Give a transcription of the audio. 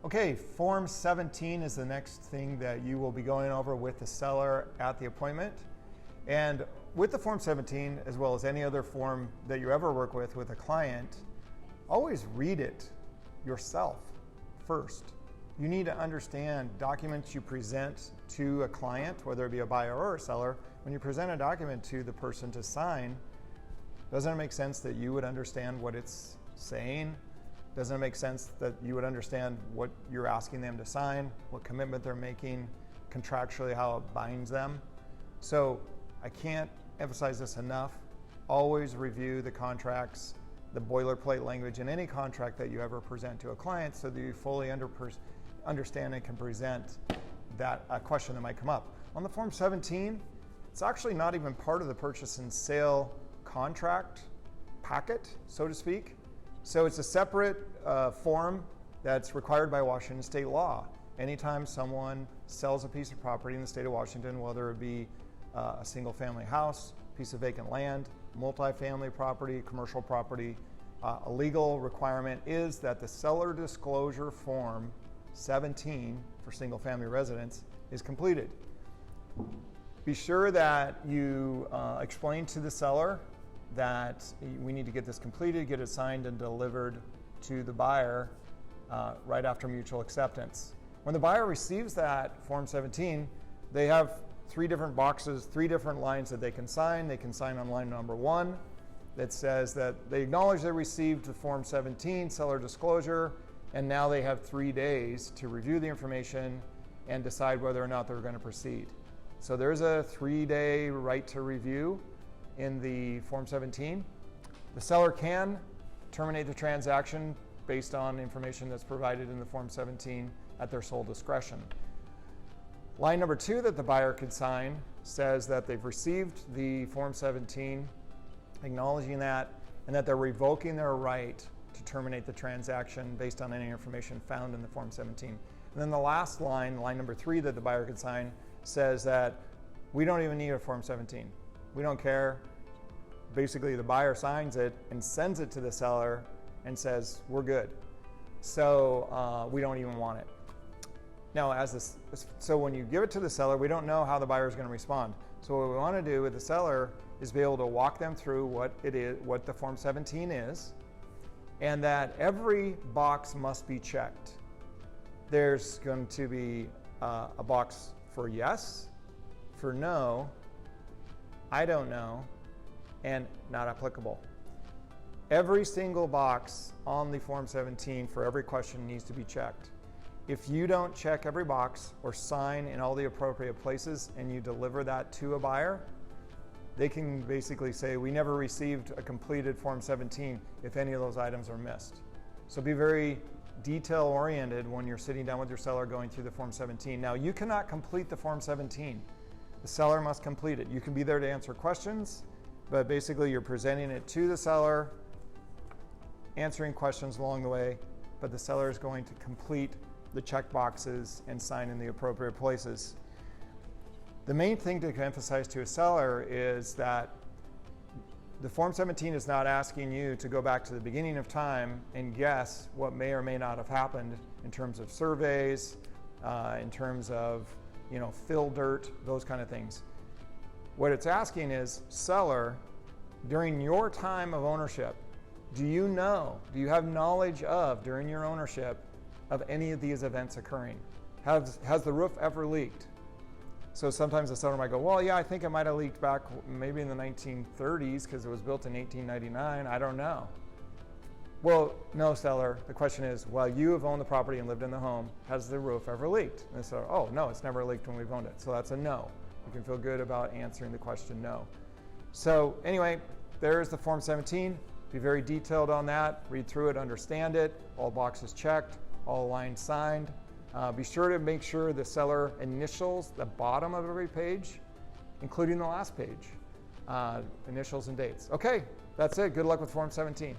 Okay, Form 17 is the next thing that you will be going over with the seller at the appointment. And with the Form 17, as well as any other form that you ever work with a client, always read it yourself first. You need to understand documents you present to a client, whether it be a buyer or a seller. When you present a document to the person to sign, doesn't it make sense that you would understand what it's saying? Doesn't it make sense that you would understand what you're asking them to sign, what commitment they're making, contractually how it binds them? So I can't emphasize this enough. Always review the contracts, the boilerplate language in any contract that you ever present to a client so that you fully understand and can present that question that might come up. On the Form 17, it's actually not even part of the purchase and sale contract packet, so to speak. So it's a separate form that's required by Washington state law. Anytime someone sells a piece of property in the state of Washington, whether it be a single family house, piece of vacant land, multifamily property, commercial property, a legal requirement is that the seller disclosure form 17 for single family residents is completed. Be sure that you explain to the seller that we need to get this completed, get it signed and delivered to the buyer right after mutual acceptance. When the buyer receives that Form 17, they have three different boxes, three different lines that they can sign. They can sign on line number 1 that says that they acknowledge they received the Form 17 seller disclosure, and now they have 3 days to review the information and decide whether or not they're going to proceed. So there's a 3-day right to review in the Form 17. The seller can terminate the transaction based on information that's provided in the Form 17 at their sole discretion. Line number 2 that the buyer could sign says that they've received the Form 17, acknowledging that, and that they're revoking their right to terminate the transaction based on any information found in the Form 17. And then the last line, line number 3 that the buyer could sign, says that we don't even need a Form 17. We don't care. Basically, the buyer signs it and sends it to the seller and says, we're good. So we don't even want it. Now, so when you give it to the seller, we don't know how the buyer is going to respond. So what we want to do with the seller is be able to walk them through what it is, what the Form 17 is, and that every box must be checked. There's going to be a box for yes, for no, I don't know, and not applicable. Every single box on the Form 17 for every question needs to be checked. If you don't check every box or sign in all the appropriate places and you deliver that to a buyer, they can basically say, we never received a completed Form 17 if any of those items are missed. So be very detail oriented when you're sitting down with your seller going through the Form 17. Now, you cannot complete the Form 17. The seller must complete it. You can be there to answer questions, but basically you're presenting it to the seller, answering questions along the way, but the seller is going to complete the check boxes and sign in the appropriate places. The main thing to emphasize to a seller is that the Form 17 is not asking you to go back to the beginning of time and guess what may or may not have happened in terms of surveys, in terms of fill dirt, those kind of things. What it's asking is, seller, during your time of ownership, do you have knowledge of, during your ownership, of any of these events occurring? Has the roof ever leaked? So sometimes the seller might go, well, yeah, I think it might have leaked back maybe in the 1930s because it was built in 1899. I don't know. Well, no, seller. The question is, while you have owned the property and lived in the home, has the roof ever leaked? And the seller, oh, no, it's never leaked when we've owned it. So that's a no. You can feel good about answering the question no. So anyway, there's the Form 17. Be very detailed on that. Read through it, understand it. All boxes checked, all lines signed. Be sure to make sure the seller initials the bottom of every page, including the last page, initials and dates. Okay, that's it. Good luck with Form 17.